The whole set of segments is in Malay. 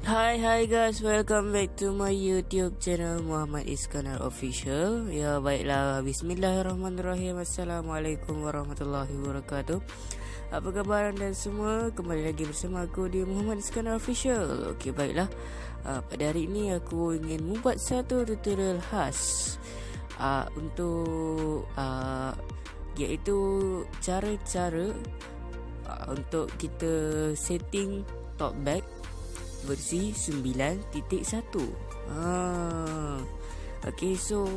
Hai guys, welcome back to my YouTube channel Muhammad Iskandar Official. Ya baiklah, bismillahirrahmanirrahim. Assalamualaikum warahmatullahi wabarakatuh. Apa khabar anda semua? Kembali lagi bersama aku di Muhammad Iskandar Official. Okey, baiklah. Pada hari ini aku ingin membuat satu tutorial khas untuk iaitu cara-cara untuk kita setting talkback versi 9.1. Okay, so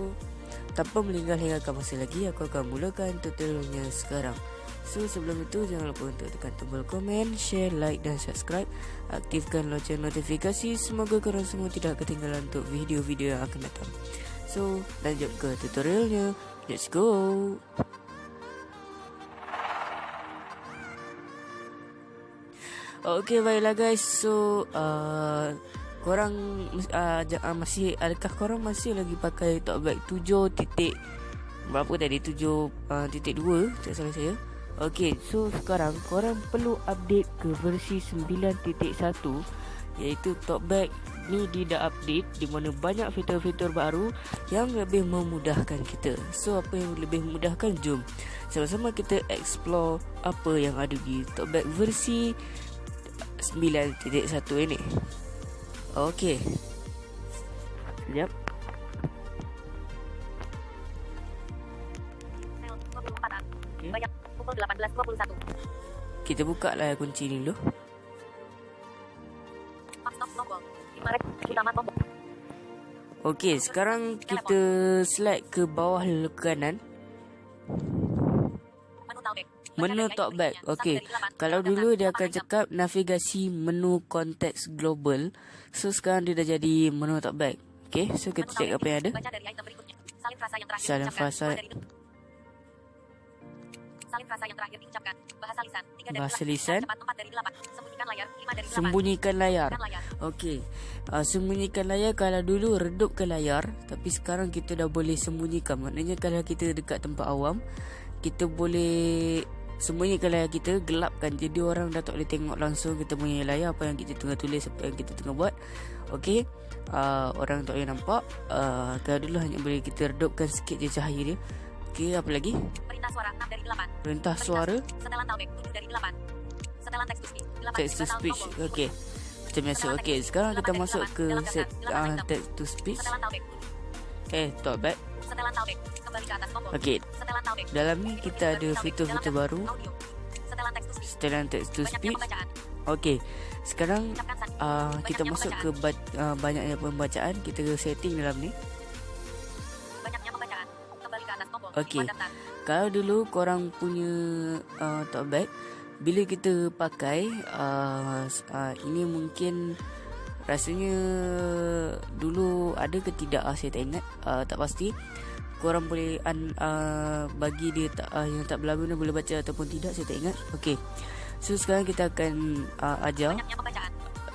tanpa melengah-lengahkan masa lagi, aku akan mulakan tutorialnya sekarang. So sebelum itu, jangan lupa untuk tekan tombol komen, share, like dan subscribe. Aktifkan lonceng notifikasi. Semoga korang semua tidak ketinggalan untuk video-video yang akan datang. So lanjut ke tutorialnya. Let's go. Okay, baiklah guys. So korang masih, adakah korang masih lagi pakai talkback 7 titik berapa tadi, 7.2 tak salah saya. Okay, so sekarang korang perlu update ke versi 9.1, iaitu talkback ni dia dah update, di mana banyak fitur-fitur baru yang lebih memudahkan kita. So apa yang lebih memudahkan? Jom sama-sama kita explore apa yang ada di talkback versi 9.1 ini. Okey. Sekejap. Okay. Pukul 18.21. Kita buka layar kunci ni dulu. Okey, sekarang kita slide ke bawah ke kanan. Menu talkback. Okey, kalau dulu dia akan cakap navigasi menu konteks global. So sekarang dia dah jadi menu talkback. Okey, so kita cek apa yang ada. Salin frasa yang terakhir diucapkan. Bahasa lisan. Sembunyikan layar. Okey, sembunyikan layar. Kalau dulu redupkan layar, tapi sekarang kita dah boleh sembunyikan. Maknanya kalau kita dekat tempat awam, kita boleh sembunyikan layar kita, gelapkan. Jadi orang dah tak boleh tengok langsung kita punya layar, apa yang kita tengah tulis, apa yang kita tengah buat. Okey, orang tak boleh nampak. Kalau dulu hanya boleh kita redupkan sikit je cahaya dia. Okey, apa lagi? Perintah suara 6 dari 8. Perintah suara setelan talkback 7 dari 8. Setelan text to speech 8. Text to speech. Okey, macam biasa. Okey, sekarang kita masuk ke set text to speech. Talkback. Setelan talkback kembali ke atas tombol. Okey, dalam ni kita ada fitur-fitur baru. Setelan text to speech. Okey, sekarang kita masuk ke banyaknya pembacaan. Kita setting dalam ni. Okey, kalau dulu korang punya talkback, bila kita pakai ini mungkin rasanya dulu ada ke tidak, saya tak ingat, tak pasti. Korang boleh bagi dia yang tak berlagu ni boleh baca ataupun tidak, saya tak ingat. Okey, so sekarang kita akan ajar.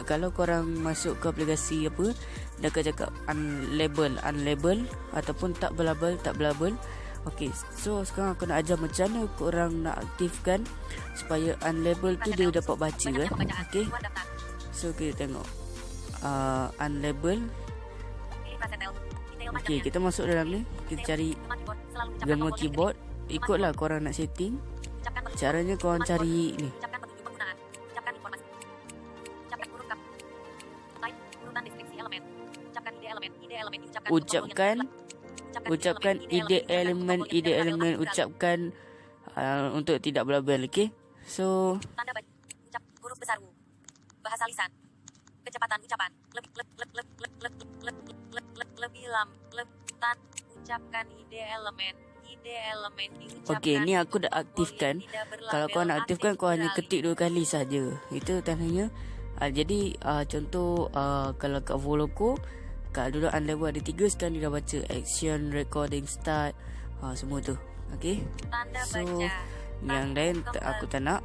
Kalau korang masuk ke aplikasi apa, dia akan cakap unlabel ataupun tak berlabel. Okey, so sekarang aku nak ajar macam mana korang nak aktifkan supaya unlabel tu dia dapat baca kan. Okey, so kita tengok unlabel. Okey, kita masuk dalam ni, kita cari gambar keyboard. Ikutlah korang nak setting. Caranya korang cari ni, ucapkan ide elemen, ucapkan untuk tidak berlabel. Okey, so tanda ucap huruf besar U, bahasa lisan, kecepatan ucapan, lebih lambat, ucapkan ide elemen diucapkan. Okey, ni aku dah aktifkan. Kalau kau nak aktifkan, kau hanya ketik 2 kali saja. Itu tandanya. Jadi contoh kalau kat Voloco, kalau dulu unlabel ada 3, sekarang dia dah baca action, recording, start, semua tu. Okey, so yang lain aku tak nak.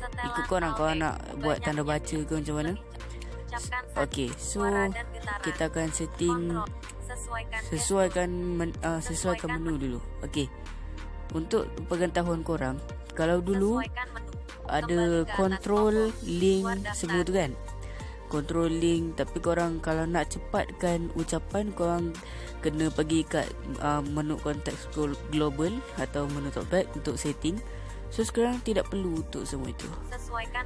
Ikut korang, korang nak buat tanda baca ke macam mana. Okey, so kita akan setting, sesuaikan menu dulu. Okey, untuk pengetahuan korang, kalau dulu ada control, link, semua tu kan. controlling. Tapi korang kalau nak cepatkan ucapan, korang kena pergi kat menu konteks global atau menu talkback untuk setting. So sekarang tidak perlu untuk semua itu. Sesuaikan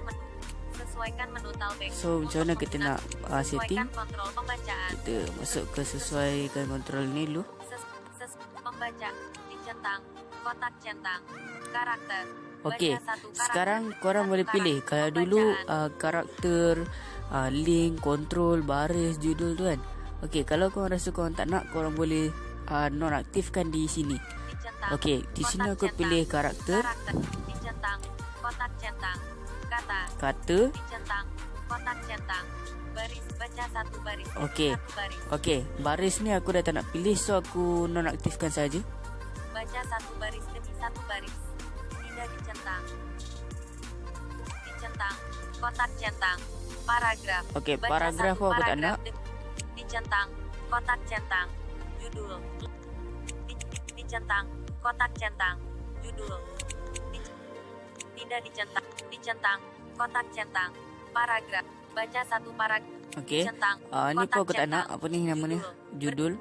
menu talkback. So macam mana kita nak setting? Kontrol pembacaan. Kita masuk ke sesuaikan kontrol ni dulu. Pembaca dicentang, kotak centang, karakter. Okey, Baca satu karakter. sekarang korang boleh pilih. Kalau dulu karakter, link, kontrol, baris, judul tu kan. Okey, kalau korang rasa korang tak nak, korang boleh nonaktifkan di sini. Dicentang, Okey, di sini kotak aku centang, pilih karakter, dicentang, kotak centang, kata. dicentang, kotak centang, baris, baca satu baris. Okey. Satu baris. Okey, baris ni aku dah tak nak pilih, so aku nonaktifkan saja. Baca satu baris demi satu baris. Tidak dicentang. Dicentang, kotak centang, paragraf. Okey, Baca paragraf satu aku tak paragraf nak. Dicentang, kotak centang, judul. Dicentang, kotak centang, judul. Tidak dicentang, kotak centang, paragraf. Baca satu paragraf. Okey. Dicentang, Ni pun aku tak centang, nak. Apa ni namanya? Judul.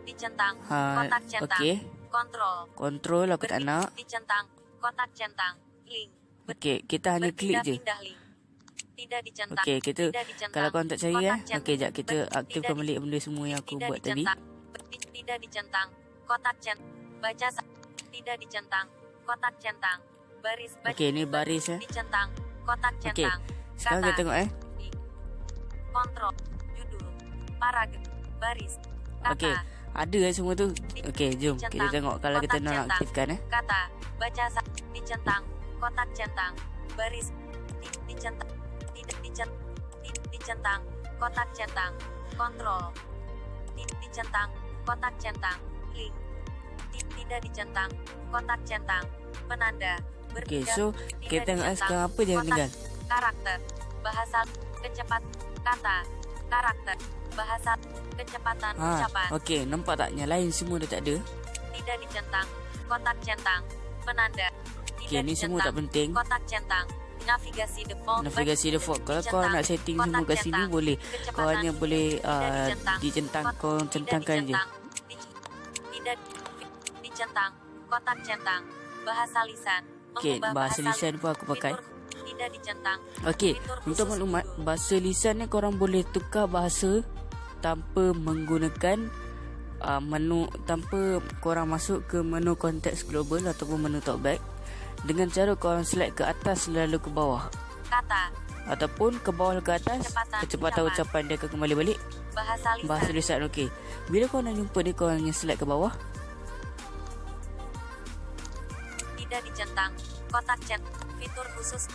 Dicentang, Ha, kotak centang, okey. kontrol. Kontrol aku tak nak. Dicentang, kotak centang, link. Okey, kita hanya klik je. Berpindah-pindah link. Tidak dicentang. Okey, kita Tidak dicentang, kalau korang tak cari kotak Okey, centang. jap kita aktifkan balik benda semua yang aku Tidak buat tadi. dicentang. Tidak dicentang, kotak centang. Baca tidak dicentang, kotak centang. Baris baca. Okey, ni baris Dicentang, kotak Okey. centang. Sekarang kita tengok link, kontrol, judul, paragraf, baris, kata. Okey, ada semua tu. Okey, jom kita tengok kalau kita kotak nonaktifkan Kata, baca dicentang, kotak centang, baris, dicentang, tidak dicentang, kotak centang, kontrol, dicentang, kotak centang, link, tidak dicentang, kotak centang, penanda, Okey, so kita tengok sekarang apa je yang tinggal. Karakter, bahasa, kecepat, kata, karakter, bahasa, kecepatan ucapan. Okey, nampak tak? Yang lain semua dah tak ada. Tidak dicentang, kotak centang, penanda. Okey, ni semua tak penting. Kotak centang, navigasi default. Navigasi default. Kalau kau nak setting semua kat sini boleh. Kau hanya boleh dicentang, kau centangkan je. Tidak dicentang, kotak centang, bahasa lisan. Okey, bahasa lisan pun aku pakai. Tidak dicentang. Okey, untuk maklumat, bahasa lisan ni korang boleh tukar bahasa tanpa menggunakan menu, tanpa korang masuk ke menu konteks global ataupun menu talkback, dengan cara korang select ke atas lalu ke bawah, Kata, ataupun ke bawah ke atas, kecepatan ucapan dia akan kembali balik. Bahasa lisan. Okey, bila korang nak jumpa dia, korang hanya select ke bawah. Tidak dicentang, kotak chat, fitur khusus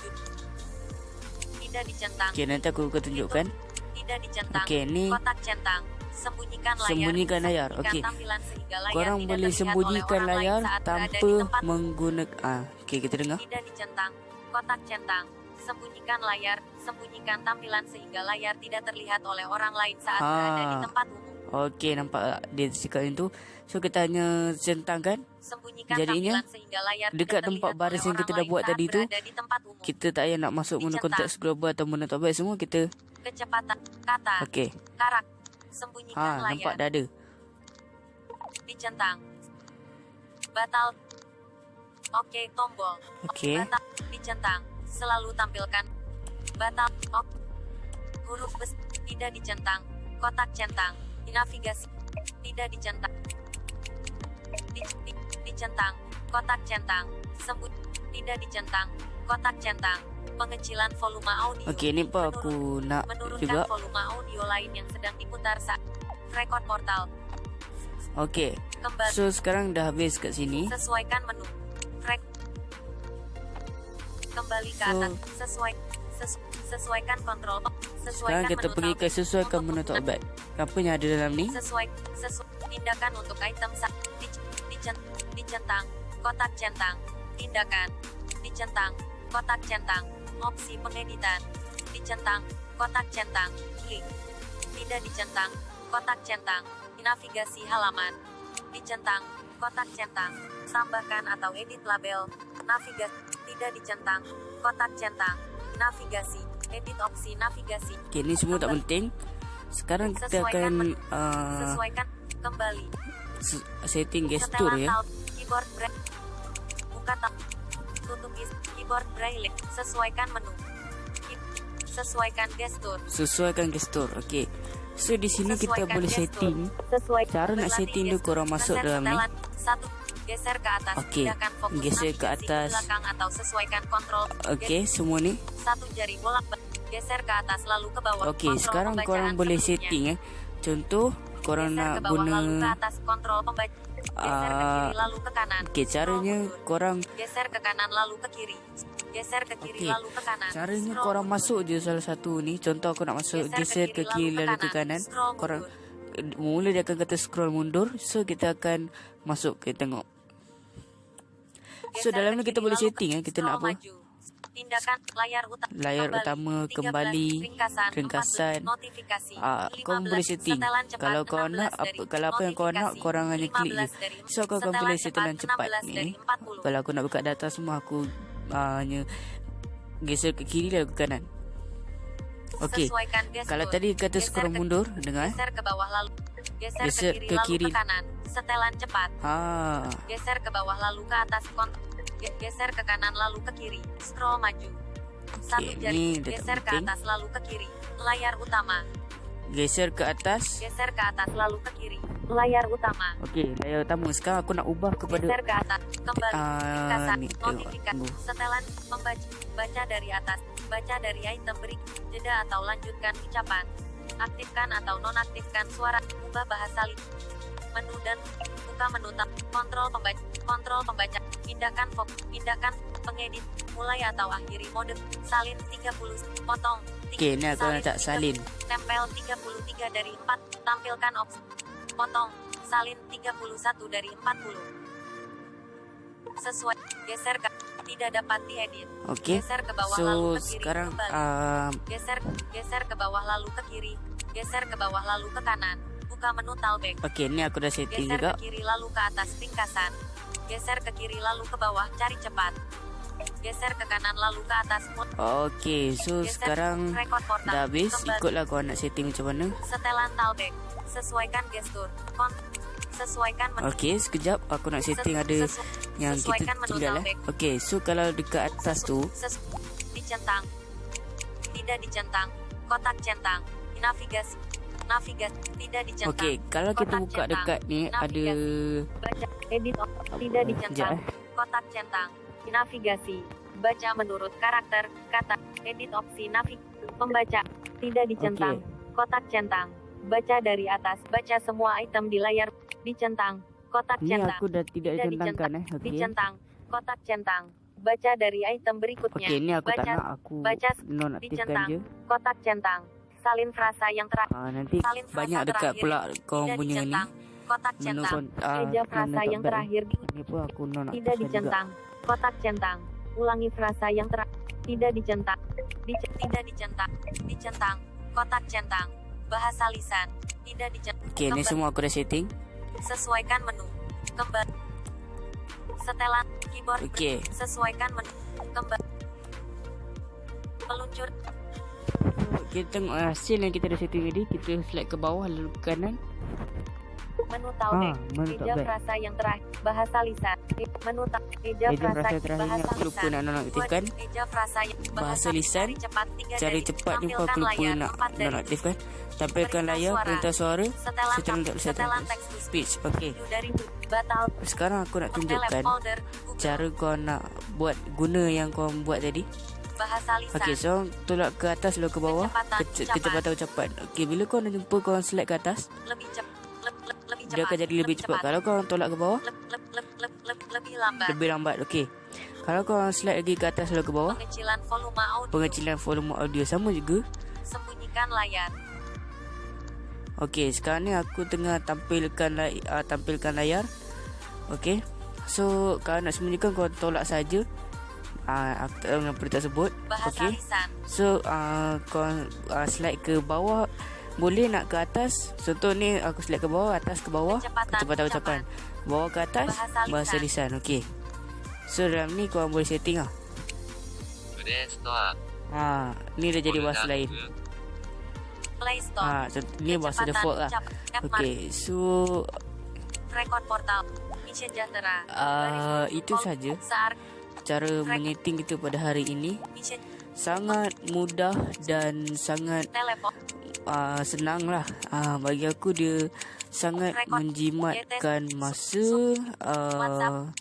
tidak dicentang. Okey, nanti aku akan tunjukkan. Tidak dicentang. Okey, ni kotak centang. Sembunyikan layar. Okey. Korang boleh sembunyikan layar tanpa menggunakan okey, kita dengar. Tidak dicentang. Kotak centang. Sembunyikan layar, sembunyikan tampilan sehingga layar tidak terlihat oleh orang lain saat berada di tempat umum. Okey, nampak dia cakap itu. So kita hanya centangkan. Sembunyikan Jadinya tampilan sehingga layar dekat tempat baris yang kita dah buat tadi tu, kita tak payah nak masuk menu konteks global atau menu talkback semua, kita kecepatan kata. Okey. Karak. Sembunyikan layar. Nampak dah ada. Dicentang. Batal. Oke, tombol. Okey. Batal. Dicentang. Selalu tampilkan. Batal. Huruf bes. Tidak dicentang. Kotak centang. Navigasi. Tidak dicentang. Dicentang. Kotak centang. Tidak dicentang. Kotak centang. Pengecilan volume audio. Okey, ni pun aku nak menurunkan juga. volume audio lain yang sedang diputar saat record portal. Okey. So sekarang dah habis kat sini. Sesuaikan menu. Kembali ke atas. Sesuaikan kontrol. Sekarang kita pergi ke sesuaikan menu talkback. Apa yang ada dalam ni? Tindakan untuk item dicentang. Kotak centang. Tindakan. Dicentang. Kotak centang. Opsi pengeditan. Dicentang. Kotak centang. Link. Tidak dicentang. Kotak centang. Navigasi halaman. Dicentang. Kotak centang. Tambahkan atau edit label. Navigasi. Tidak dicentang. Kotak centang. Navigasi. Edit opsi navigasi. Okey, ni semua tak penting. Sekarang kita akan Sesuaikan kembali. setting gestur Setelan ya. taut, keyboard braille. Buka tab. Tutup keyboard braille. Sesuaikan menu. Sesuaikan gestur. Sesuaikan gestur. Okey. So di sini kita Sesuaikan boleh gestur. setting. Cara nak Berlatih setting tu gestur. korang masuk Geser dalam ni. setelan. 1. Geser ke atas. Okey. Pindahkan fokus Geser ke navigasi atas. belakang atau sesuaikan kontrol. Okey, semua ni. Satu jari bolak-balik. Geser ke atas lalu ke bawah. Okey, Kontrol sekarang pembacaan korang boleh sebelumnya. setting Contoh korang Geser nak ke bawah lalu ke guna atas kontrol pembaca. Geser ke kiri lalu ke kanan. okey, caranya Scroll mundur. korang Geser ke kanan lalu ke kiri. Geser ke kiri Okey. lalu ke kanan. caranya Scroll korang mundur. masuk je salah satu ni. Contoh aku nak masuk geser ke kiri lalu ke kanan. Scroll Korang mundur. mula dia akan kata scroll mundur. So kita akan masuk ke tengok. So Geser dalam ke ni kita kiri boleh lalu ke- setting kita nak scroll apa? maju. Tindakan layar Layar utama, 13, kembali, ringkasan. 14, notifikasi. Korang 15, boleh setting. setelan cepat, Kalau korang 16 nak dari kalau apa yang korang nak, notifikasi. korang hanya klik je. 15 dari So aku akan setelan pilih setelan cepat 16 dari ni. 40. Kalau aku nak buka data semua, aku hanya geser ke kiri lalu ke kanan. Okey. Sesuaikan gestur. Kalau tadi kata Geser scroll ke- mundur, dengar. Geser ke bawah lalu. Geser Geser ke kiri ke lalu kiri. ke kanan. Setelan cepat. Geser ke bawah lalu ke atas. Geser ke kanan lalu ke kiri. Scroll maju. Satu Okey, jari. ni dah tak Geser ke penting. atas lalu ke kiri. Layar utama. Geser ke atas. Geser ke atas lalu ke kiri. Layar utama. Okey, layar utama. Sekarang aku nak ubah Geser kepada ke atas. Kembali. Ringkasan. ni, tengok. Notifikasi. Tunggu. Setelan membaca. Baca dari atas. Baca dari item berikut. Jeda atau lanjutkan ucapan. Aktifkan atau nonaktifkan suara. Ubah bahasa menu dan buka menu tab. Kontrol pembaca. Pindahkan fokus. Pindahkan pengedit. Mulai atau akhiri mode. Salin 30. Potong. Okey, ni aku nak tak salin. Tempel 33 dari 4. Tampilkan opsi. Potong. Salin 31 dari 40. Sesuai. Geser ke. Tidak dapat diedit. Okey. Geser ke bawah So lalu ke kiri. sekarang Kembali. Geser ke bawah lalu ke kiri. Geser ke bawah lalu ke kanan. Buka menu talkback. okey, ni aku dah setting Geser juga. ke kiri lalu ke atas ringkasan. Geser ke kiri lalu ke bawah cari cepat. Geser ke kanan lalu ke atas. Okey, so Geser sekarang record portal. dah habis. Kembali. Ikutlah kau nak setting macam mana. Setelan talkback. Sesuaikan gestur. Sesuaikan menu. Okey, sekejap aku nak setting ada yang kita sesuaikan menu tinggal talkback. Okey, so kalau dekat atas tu, Dicentang. Tidak dicentang. Kotak centang. Navigasi. Tidak dicentang. okey, kalau kita Kotak buka centang. dekat ni ada Baca. Edit. Tidak dicentang. sekejap, Kotak centang. Navigasi. Baca menurut karakter. Kata. Edit opsi pembaca. Tidak dicentang. Kotak centang. Baca dari atas. Baca semua item di layar. Dicentang. Kotak Ni centang. aku dah tidak Tidak centangkan Okey. Dicentang. Kotak centang. Baca dari item berikutnya. Okey, ni aku tak Baca. nak, aku baca, nonaktifkan dicentang. je. Kotak centang. Salin frasa yang terakhir. Nanti Salin frasa banyak dekat terakhir. pula kau Tidak punya ni. dicentang. Kotak Menu centang. Eja menu frasa kat yang back terakhir. ni pun aku Tidak nonaktifkan juga. dicentang. Kotak centang. Ulangi frasa yang terakhir. Tidak dicentang. Tidak dicentang. Dicentang. Kotak centang. Bahasa lisan. Tidak dicentang. Okey, ni semua aku dah setting. Sesuaikan menu. Kembali. Setelan keyboard. Okey. Sesuaikan menu. Kembali. Peluncur. Kita tengok hasil yang kita dah setting tadi. Kita slide ke bawah lalu ke kanan. Menu talkback. menu Eja talkback. frasa yang terakhir. Bahasa lisan. Menu Eja Eja frasa frasa terakhir ni bahasa aku lupa lisan. nak nonaktifkan. Eja frasa yang Bahasa lisan. Cari cepat 3 Cari cepat ni pun aku lupa nak nonaktifkan. Tampilkan layar, perintah suara, setelan text to speech. Okey. dari batal. Sekarang aku nak tunjukkan folder cara kau nak buat guna yang kau buat tadi. bahasa lisan. Okey, so tolak ke atas lalu ke bawah. Kecepatan Kecepatan ucapan. Okey, bila kau nak jumpa kau slide ke atas, Lebih cepat. Lebih cepat. dia akan jadi lebih cepat. Kalau kau tolak ke bawah, Lebih lambat. lebih lambat. Okey. Kalau kau slide lagi ke atas lalu ke bawah, Pengecilan volume audio. pengecilan volume audio sama juga. Sembunyikan layar. Okey, sekarang ni aku tengah tampilkan layar. Okey. So, kalau nak sembunyikan kau tolak saja. Aku tak tahu apa dia sebut. Bahasa Okey. lisan. So, kau slide ke bawah. Boleh nak ke atas. Contoh ni aku slide ke bawah, atas ke bawah. Kecepatan ucapan. Bawah ke atas, bahasa lisan. Okey. So, dalam ni kau boleh setting lah. 플레이 스토어 Ni dah jadi bahasa lain. Play Store. Ni bahasa default lah. Okay, so Record portal. Mission Jatera. itu saja cara menyeting kita pada hari ini. Mission Sangat mudah dan sangat telepon. senang lah. Bagi aku dia sangat menjimatkan masa. WhatsApp,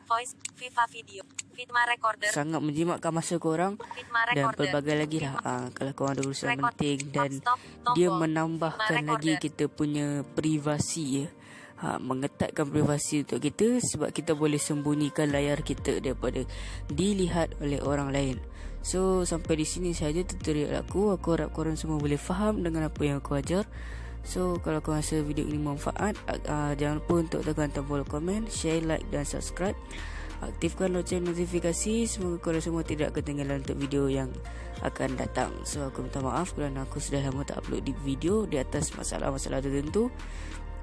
voice, FIFA video, Fitma Recorder, Sangat menjimatkan masa korang. Fitma Dan Recorder, pelbagai lagi lah. Kalau korang ada urusan Record, penting. Dan stop, tombol, dia Fitma menambahkan lagi Recorder. kita punya privasi ya. Mengetatkan privasi untuk kita. Sebab kita boleh sembunyikan layar kita daripada dilihat oleh orang lain. So sampai di sini saja tutorial aku. Aku harap korang semua boleh faham dengan apa yang aku ajar. So kalau korang rasa video ini manfaat, jangan lupa untuk tekan tombol komen, share, like dan subscribe. Aktifkan loceng notifikasi. Semoga korang semua tidak ketinggalan untuk video yang akan datang. So aku minta maaf kerana aku sudah lama tak upload di video di atas masalah-masalah tertentu.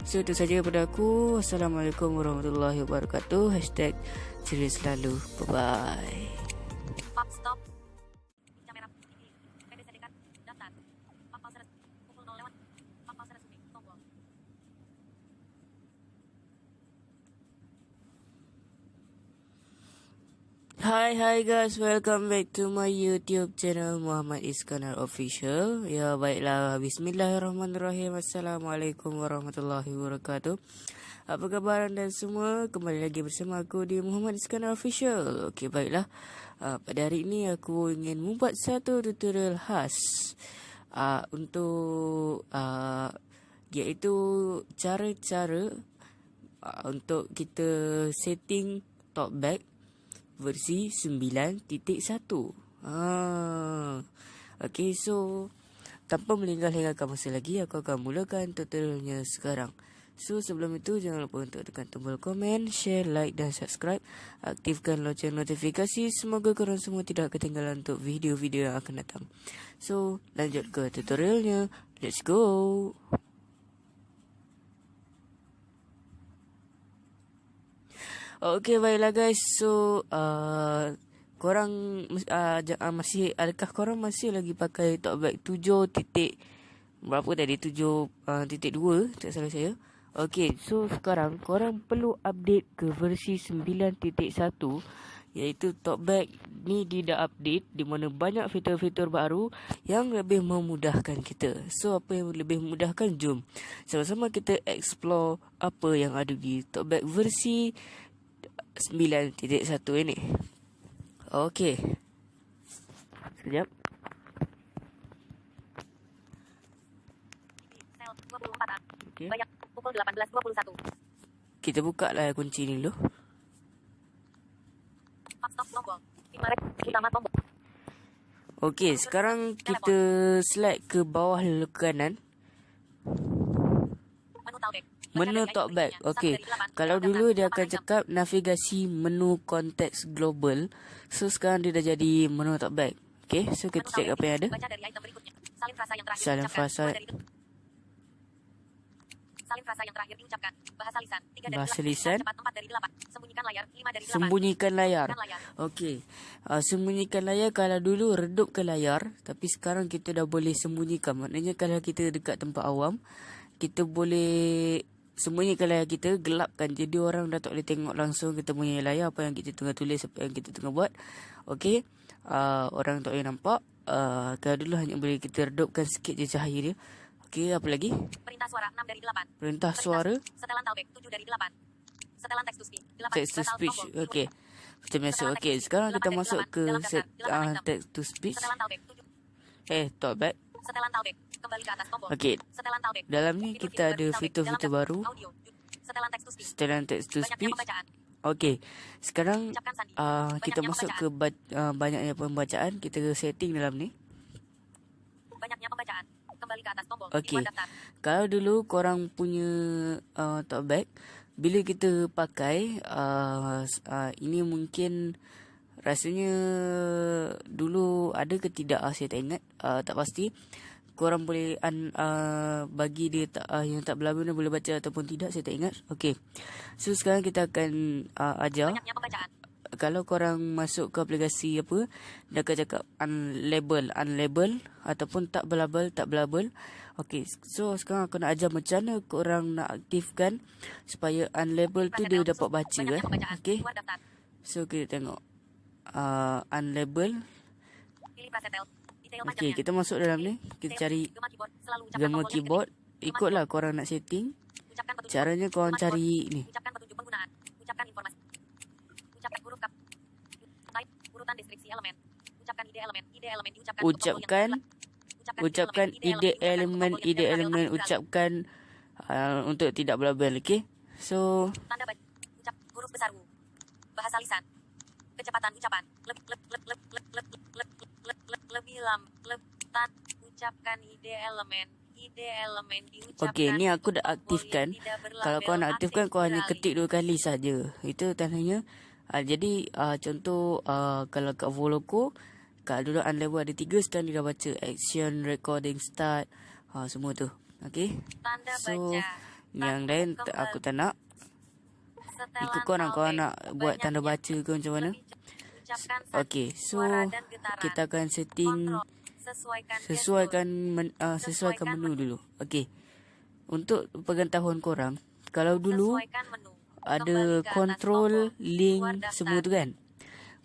So itu saja daripada aku. Assalamualaikum warahmatullahi wabarakatuh. #ceria selalu. Bye-bye. Stop. Kamera. PDC dekat. Daftar. Papa seres. Pukul 0 lewat. Papa seres. Tombol. Hi guys, welcome back to my YouTube channel Muhammad Iskandar Official. Ya baiklah, bismillahirrahmanirrahim. Assalamualaikum warahmatullahi wabarakatuh. Apa khabar anda semua? Kembali lagi bersama aku di Muhammad Iskandar Official. Okey, baiklah. Pada hari ini aku ingin membuat satu tutorial khas untuk iaitu cara-cara untuk kita setting talkback versi 9.1. Okay, so tanpa melengah-lengahkan masa lagi, aku akan mulakan tutorialnya sekarang. So sebelum itu jangan lupa untuk tekan tombol komen, share, like dan subscribe. Aktifkan loceng notifikasi. Semoga korang semua tidak ketinggalan untuk video-video yang akan datang. So lanjut ke tutorialnya. Let's go. Okay, baiklah guys. So korang masih, adakah korang masih lagi pakai talkback 7 titik berapa tadi, 7.2 tak salah saya. Okay, so sekarang korang perlu update ke versi 9.1, iaitu talkback ni dia dah update, di mana banyak fitur-fitur baru yang lebih memudahkan kita. So apa yang lebih memudahkan? Jom sama-sama kita explore apa yang ada di talkback versi 9.1 ini. Okey. Sekejap. Sel 24. Okay. Banyak. Pukul 18.21. Kita buka lah kunci ni dulu. Stop tombol. Fitma Recorder. Utama tombol. Okey, sekarang kita select ke bawah ke kanan. Menu talkback. Menu talkback. Okey. Kalau dulu dia akan cakap navigasi menu konteks global. So sekarang dia dah jadi menu talkback. Okey, so kita cek apa yang ada. Baca dari item berikutnya. Salin frasa yang terakhir Salin diucapkan. frasa. Salin frasa yang terakhir diucapkan. Bahasa lisan. 3 dari Bahasa 8. lisan. Cepat 4 dari 8. Sembunyikan layar. 5 dari 8. Sembunyikan layar. Sembunyikan layar. Okey. Sembunyikan layar. Kalau dulu redupkan layar, tapi sekarang kita dah boleh sembunyikan. Maknanya kalau kita dekat tempat awam, kita boleh sembunyikan layar kita, gelapkan. Jadi orang dah tak boleh tengok langsung kita punya layar, apa yang kita tengah tulis, apa yang kita tengah buat. Okey. Orang tak boleh nampak. Kalau dulu hanya boleh kita redupkan sikit je cahaya dia. Okey, apa lagi? Perintah suara 6 dari 8. Perintah suara. Setelan talkback 7 dari 8. Setelan text to speech 8. Text to speech. Okey. Macam biasa. Okey, sekarang kita masuk ke text to speech. Setelan talkback 7. Talkback. Setelan talkback. Kembali ke atas tombol. Okey. Setelan talkback. Dalam ni kita ada fitur-fitur baru. Audio. Setelan text to speech. Setelan text to Banyaknya speech. pembacaan. Okey. Sekarang Ucapkan sandi. kita Banyaknya masuk ke banyaknya pembacaan. Kita setting dalam ni. Banyaknya pembacaan. Kembali ke atas tombol. Okey. Daftar. Kalau dulu korang punya talkback, bila kita pakai ini mungkin rasanya dulu ada ke tidak, saya tak ingat, tak pasti. Korang boleh bagi dia yang tak berlalu boleh baca ataupun tidak, saya tak ingat. Okey. So sekarang kita akan ajar. Banyaknya pembacaan. kalau korang masuk ke aplikasi apa, dia akan cakap unlabel ataupun tak belabel. Okey, so sekarang aku nak ajar macam mana korang nak aktifkan supaya unlabel tu dia dapat baca Okey. So kita tengok unlabel. Okey, kita masuk dalam ni, kita cari gema keyboard. Ikutlah korang nak setting. Caranya korang cari ni. Ucapkan petunjuk penggunaan. Ucapkan informasi. Ucapkan huruf kap. Type urutan deskripsi elemen. Ucapkan ide elemen diucapkan. Ucapkan ide elemen ucapkan untuk tidak belabel. Okey. So Tanda baca. Ucap huruf besar U. Bahasa lisan. Kecepatan ucapan. Lebih lambat. Ucapkan ide elemen diucapkan. Okey, ni aku dah aktifkan. Kalau kau nak aktifkan, kau hanya ketik 2 kali saja. Itu tandanya. Jadi contoh kalau kat Voloco, kat dulu unlabel ada 3, sekarang dia dah baca action, recording, start, semua tu. Okey. So yang lain aku tak nak. Ikut korang nak buat tanda baca ke macam mana. Okey, so kita akan setting sesuaikan menu dulu. Okey. Untuk pengetahuan korang, kalau dulu ada control link semua tu kan.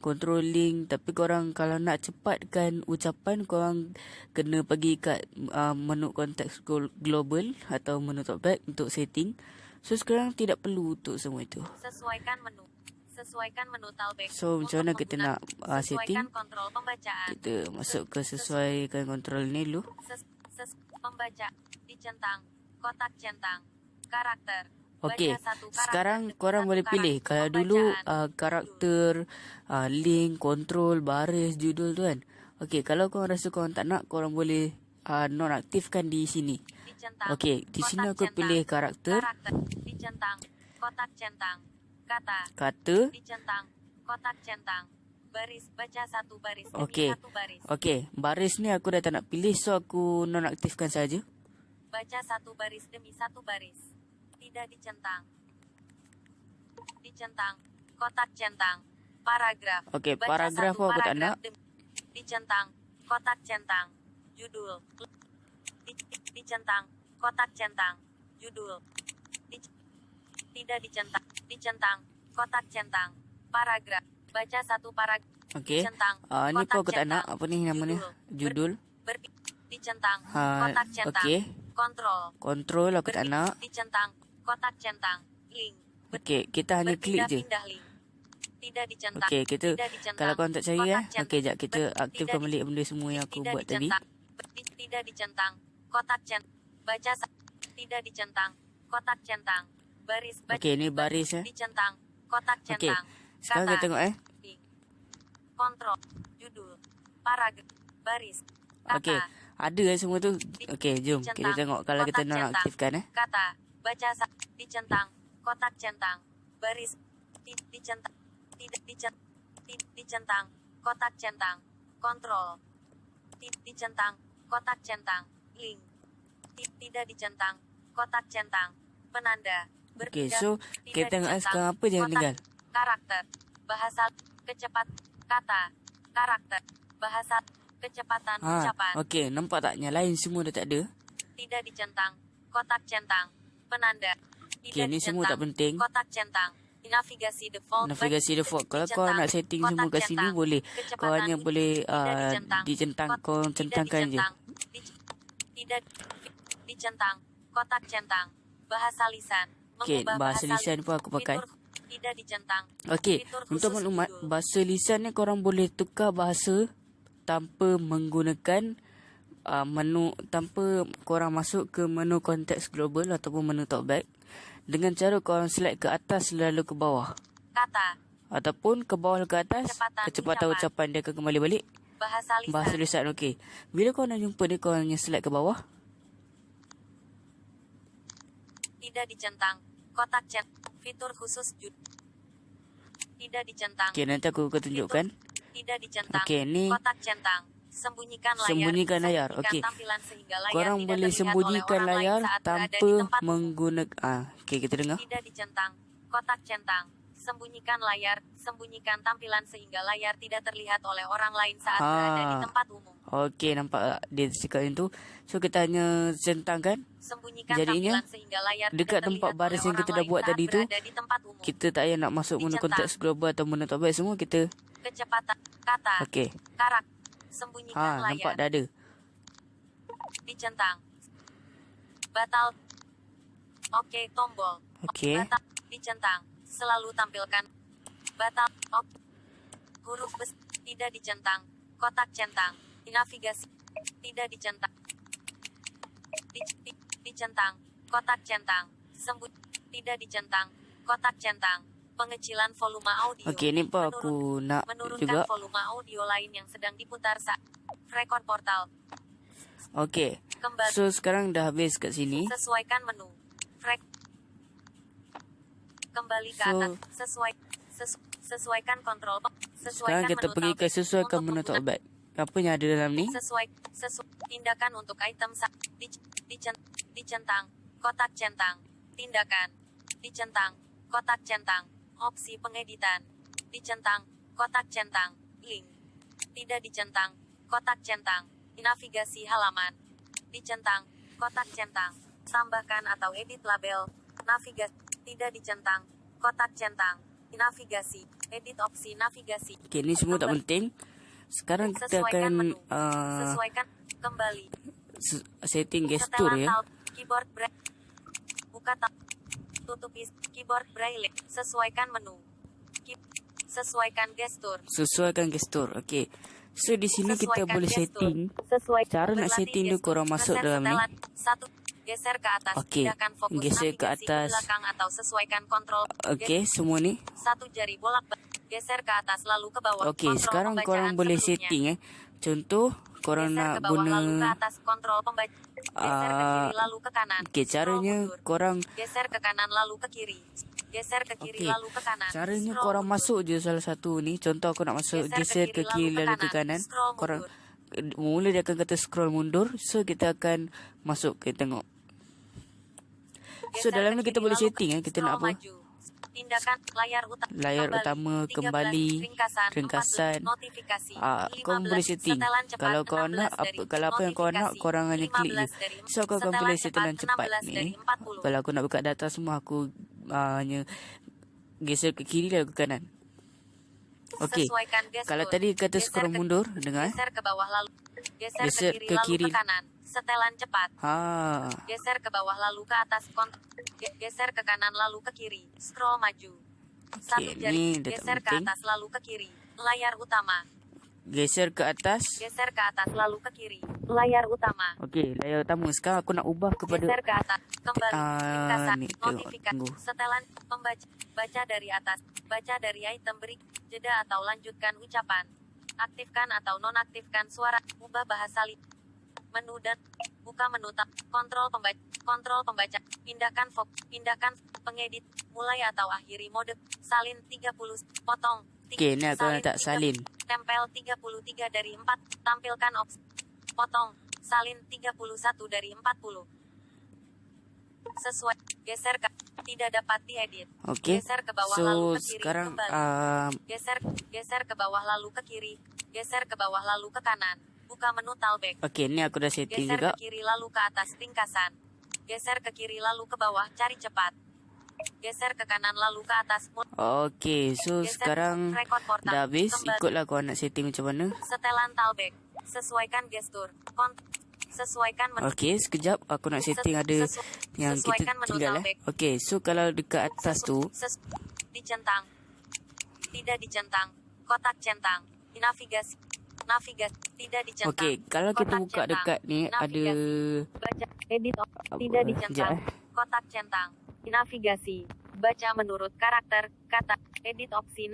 Control link, tapi korang kalau nak cepatkan ucapan, korang kena pergi kat menu konteks global atau menu talkback untuk setting. So sekarang tidak perlu untuk semua itu. Sesuaikan menu talkback. So macam mana kita nak setting? Kontrol pembacaan. Kita masuk ke sesuaikan kontrol ni dulu. Membaca dicentang, kotak centang, karakter. Okey, sekarang korang boleh pilih. Kalau dulu karakter, link, kontrol, baris, judul tu kan. Okey, kalau korang rasa korang tak nak, korang boleh nonaktifkan di sini. Okey, di sini aku pilih karakter. Dicentang, kotak centang, kata. Dicentang, kotak centang, baris, baca 1 baris demi Okey. 1 baris. Okey, baris ni aku dah tak nak pilih, so aku nonaktifkan saja. Baca 1 baris demi 1 baris. Tidak dicentang. Dicentang, kotak centang, paragraf. Okey, Baca paragraf 1 aku tak nak. Dicentang, kotak centang, judul. Dicentang, kotak centang, judul. Tidak dicentang. Dicentang, kotak centang, paragraf. Baca 1 paragraf. Okey. Dicentang, Ni pun aku tak centang, nak. Apa ni namanya? Judul. Dicentang, kotak centang, okey. kontrol aku tak nak. Dicentang, kotak centang, link. Okey, kita hanya klik je. Berpindah-pindah link. Tidak dicentang. Okey, kita tidak dicentang, kalau korang tak cari kotak centang. okey, jap kita aktifkan Tidak balik benda semua yang aku tidak buat tadi. dicentang. Tidak dicentang, kotak centang. Baca tidak dicentang, kotak centang, baris. Okey, ni baris Dicentang, kotak Okey. centang. Sekarang kita tengok link. Kontrol, judul, paragraf, baris. Kata. Okey, ada semua tu. Okey, jom kita tengok kalau kita nonaktifkan Kata, baca dicentang, kotak centang, baris. Dicentang, tidak dicentang, kotak centang, kontrol. Dicentang, kotak centang, link. Tidak dicentang, kotak centang, penanda. Okey, so kita tengok sekarang apa je yang tinggal. Karakter, bahasa, kecepat, kata, karakter, bahasa, kecepatan ucapan. Okey, nampak tak? Yang lain semua dah tak ada. Tidak dicentang, kotak centang, penanda. Okey, ni semua tak penting. Kotak centang, navigasi default. Kalau kau nak setting semua kat sini boleh. Kau hanya boleh dicentang, kau centangkan je. Tidak dicentang, kotak centang, bahasa lisan. Okey, bahasa lisan pun aku pakai. Tidak dicentang. Okey, untuk maklumat, bahasa lisan ni korang boleh tukar bahasa tanpa menggunakan menu, tanpa korang masuk ke menu konteks global ataupun menu talkback. Dengan cara korang select ke atas lalu ke bawah. Kata. Ataupun ke bawah ke atas, kecepatan ucapan dia akan kembali balik. Bahasa lisan, okey. Bila korang nak jumpa dia, korang hanya select ke bawah. Tidak dicentang, kotak centang, fitur khusus tidak dicentang. Okey, nanti aku akan tunjukkan. Tidak dicentang, okey, ni kotak centang. Sembunyikan layar. Okey. Korang boleh sembunyikan layar tanpa menggunakan okey, kita dengar. Tidak dicentang, kotak centang. Sembunyikan layar, sembunyikan tampilan sehingga layar tidak terlihat oleh orang lain saat berada di tempat umum. Okey, nampak dia cakap itu. So kita hanya centangkan. Sembunyikan Jadinya, tampilan sehingga layar dekat tidak tempat terlihat baris oleh yang orang kita dah lain buat saat tadi tu, berada di tempat umum. kita tak payah nak masuk guna Dicentang. konteks global atau guna top baik semua kita. Kecepatan kata Okey. karak sembunyikan Nampak layar dah ada. dicentang batal oke tombol Okey. batal dicentang selalu tampilkan batal huruf bes tidak dicentang kotak centang navigasi tidak dicentang dicentang kotak centang tidak dicentang kotak centang pengecilan volume audio. Okey, ni pun aku nak menurunkan juga. volume audio lain yang sedang diputar saat record portal. Okey. Kembali. So sekarang dah habis kat sini. Sesuaikan menu. Kembali ke atas. Sesuaikan kontrol. Sekarang kita pergi ke sesuaikan menu talkback. Apa yang ada dalam ni? Tindakan untuk item dicentang. Kotak centang. Tindakan. Dicentang. Kotak centang. Opsi pengeditan. Dicentang. Kotak centang. Link. Tidak dicentang. Kotak centang. Navigasi halaman. Dicentang. Kotak centang. Tambahkan atau edit label. Navigasi. Tidak dicentang. Kotak centang. Navigasi. Edit opsi navigasi. Okey, ni semua tak penting. Sekarang kita Sesuaikan akan menu. Sesuaikan kembali. setting gestur Setelan ya. keyboard braille. Buka tab. Tutup keyboard braille. Sesuaikan menu. Sesuaikan gestur. Sesuaikan gestur. Okey. So di sini kita Sesuaikan boleh gestur. setting. Cara nak Berlatih setting tu gestur. korang masuk Geser dalam ni. setelan. 1. Geser ke atas. Okey. Pindahkan fokus Geser ke navigasi atas. belakang atau sesuaikan kontrol. Okey, semua ni. Satu jari bolak geser ke atas lalu ke bawah. Okey, Kontrol sekarang pembacaan korang boleh sebelumnya. setting Contoh, korang Geser nak ke bawah lalu ke guna atas kontrol pembaca. Geser ke kiri lalu ke kanan. okey, Scroll caranya mundur. korang Geser ke kanan lalu ke kiri. Geser ke kiri Okey. lalu ke kanan. Caranya Scroll korang mundur. masuk je salah satu ni. Contoh aku nak masuk geser ke kiri lalu ke kanan. Scroll Korang mundur. mula dia akan kata scroll mundur. So kita akan masuk ke tengok. So Geser dalam ke ni kita kiri boleh lalu setting ke- kita nak scroll apa? maju. Tindakan layar utama. Layar utama, kembali, ringkasan. Notifikasi. Kau boleh setting. Setelan cepat, Kalau kau 16 nak dari kalau apa yang kau nak, notifikasi. korang hanya klik je. 15 dari- So aku akan setelan pilih setelan cepat 16 dari ni. 40. Kalau aku nak buka data semua, aku hanya geser ke kiri lalu ke kanan. Okey. Sesuaikan gestur. Kalau tadi kata Geser scroll ke- mundur, dengar. Geser ke bawah lalu. Geser Geser ke ke kiri kiri. lalu ke kanan. Setelan cepat. Ha. Geser ke bawah lalu ke atas. Geser ke kanan lalu ke kiri. Scroll maju. Satu Okey, jari. ni dah tak Geser ke penting. atas lalu ke kiri. Layar utama. Geser ke atas. Geser ke atas lalu ke kiri. Layar utama. Okey, layar utama. Sekarang aku nak ubah kepada Geser ke atas. Kembali. Ringkasan. ni, tengok, Notifikasi. tunggu. Setelan. Membaca. Baca dari atas. Baca dari item beri. Jeda atau lanjutkan ucapan. Aktifkan atau nonaktifkan suara. Ubah bahasa menu dan buka menu tab. Kontrol pembaca. Kontrol pembaca. Pindahkan fokus. Pindahkan pengedit. Mulai atau akhiri mode. Salin 30. Potong. Okey, ni aku letak salin. Tempel 33 dari 4. Tampilkan opsi. Potong. Salin 31 dari 40. Sesuai. Geser ke. Tidak dapat diedit. Okey. Geser ke bawah So lalu ke kiri. sekarang Kembali. Geser ke bawah lalu ke kiri. Geser ke bawah lalu ke kanan. Buka menu talkback. okey, ni aku dah setting Geser juga. ke kiri lalu ke atas ringkasan. Geser ke kiri lalu ke bawah cari cepat. Geser ke kanan lalu ke atas. Okey, so Geser sekarang record portal. dah habis. Kembali. Ikutlah kau nak setting macam mana. Setelan talkback. Sesuaikan gestur. Sesuaikan menu. Okey, sekejap aku nak setting ada yang kita sesuaikan menu tinggal talkback. Okey, so kalau dekat atas tu, Dicentang. Tidak dicentang. Kotak centang. Navigasi. Tidak dicentang. okey, kalau kita Kotak buka centang. dekat ni ada Navigasi. Baca. Edit. Tidak Apa? dicentang. Sekejap, Kotak centang. Navigasi. Baca menurut karakter. Kata. Edit opsi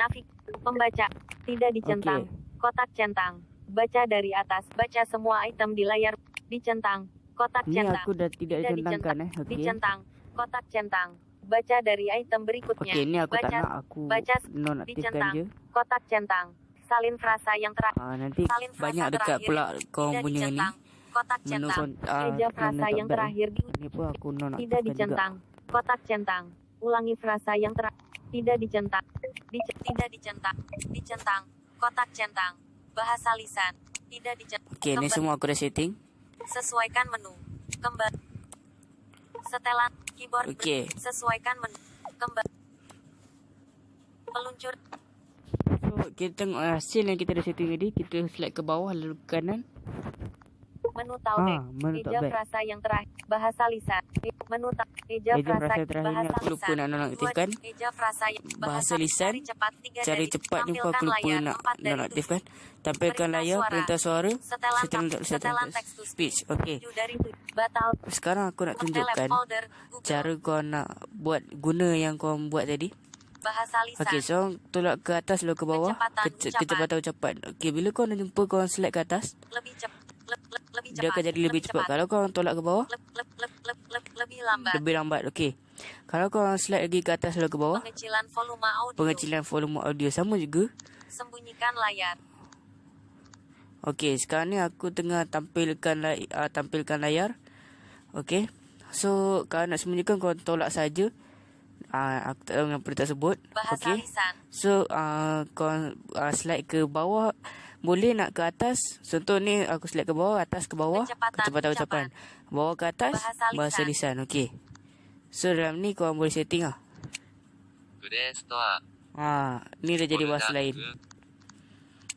Pembaca. Tidak dicentang. Kotak centang. Baca dari atas. Baca semua item di layar. Dicentang. Kotak Ni centang. aku dah tidak centangkan Okey. Dicentang. Kotak centang. Baca dari item berikutnya. Okey, ni aku tak Baca. nak, aku baca nonaktifkan dicentang. je. Kotak centang. Salin frasa yang terakhir. Nanti Salin frasa banyak dekat terakhir. pula kau Tidak punya ni. dicentang. Kotak Menu centang. Eja menu frasa yang talkback terakhir. ni pun aku nonaktifkan Tidak juga. dicentang. Kotak centang. Ulangi frasa yang terakhir. Tidak dicentang. Tidak dicentang. Dicentang. Kotak centang. Bahasa lisan. Tidak dicentang. Okey, ni semua aku dah setting. Sesuaikan menu. Kembali. Setelan keyboard. Okey. Sesuaikan menu. Kembali. Peluncur. So, kita tengok hasil yang kita dah setting tadi. Kita slide ke bawah lalu ke kanan. Menu talkback. Menu Eja talkback. frasa yang terakhir. Bahasa lisan. Menu Eja Eja frasa frasa terakhir ni bahasa aku lupa lisan. nak nonaktifkan. Eja frasa yang Bahasa lisan. Cari cepat 3 Cari dari. cepat ni pun aku Tampilkan lupa layar nak 4 dari nonaktifkan. Tampilkan Perintah layar, suara. perintah suara. Setelan text to speech. Okey. 7 dari 7. Batal. Sekarang aku nak tunjukkan Folder. Google. cara kau nak buat guna yang kau buat tadi. Bahasa lisan. Okey, so tolak ke atas lalu ke bawah. Kecepatan ucapan. Okey, bila kau nak jumpa kau slide ke atas, Lebih cepat. Lebih cepat. dia akan jadi lebih cepat. Kalau kau tolak ke bawah, Lebih lambat. lebih lambat. Okey. Kalau kau slide lagi ke atas lalu ke bawah, Pengecilan volume audio. pengecilan volume audio sama juga. Sembunyikan layar. Okey, sekarang ni aku tengah tampilkan layar. Okey. So, kalau nak sembunyikan kau tolak saja. Aku tak tahu dengan perintah sebut. Bahasa Okey. lisan. So, kau slide ke bawah. Boleh nak ke atas. Contoh ni aku slide ke bawah, atas ke bawah. Kecepatan ucapan. Bawah ke atas, bahasa lisan. Okey. So, dalam ni kau boleh setting lah. Play Store. Ni dah jadi bahasa lain.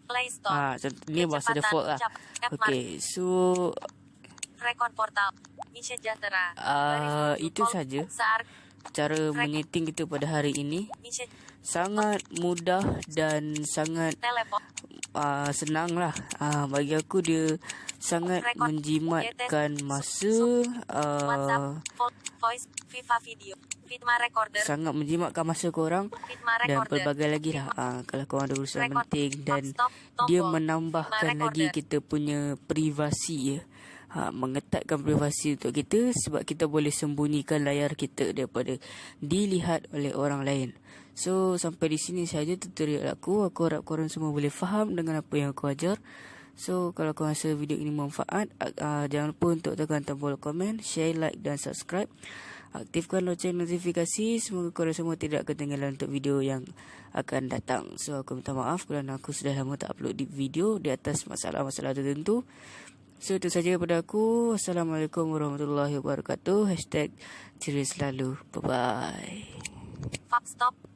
Play Store. Ni bahasa Kecepatan default lah. ucap. App Okey, so Rekon portal. Mi Sejahtera. itu saja cara menyeting kita pada hari ini. Sangat mudah dan sangat Telepon. senang lah. Bagi aku dia sangat menjimatkan masa. WhatsApp. Voice. Viva Video. Fitma Recorder. Sangat menjimatkan masa korang. Fitma Dan Recorder. pelbagai lagi lah. Kalau korang ada urusan Record. penting. Dan Stop. dia Tombol. menambahkan Fitma lagi Recorder. kita punya privasi ya. Mengetatkan privasi untuk kita sebab kita boleh sembunyikan layar kita daripada dilihat oleh orang lain. So sampai di sini saja tutorial aku. Aku harap korang semua boleh faham dengan apa yang aku ajar. So kalau korang rasa video ini bermanfaat, jangan lupa untuk tekan tombol komen, share, like dan subscribe. Aktifkan loceng notifikasi. Semoga korang semua tidak ketinggalan untuk video yang akan datang. So aku minta maaf kerana aku sudah lama tak upload di video di atas masalah-masalah tertentu. So itu saja daripada aku. Assalamualaikum warahmatullahi wabarakatuh. #ceria selalu. Bye bye. Stop.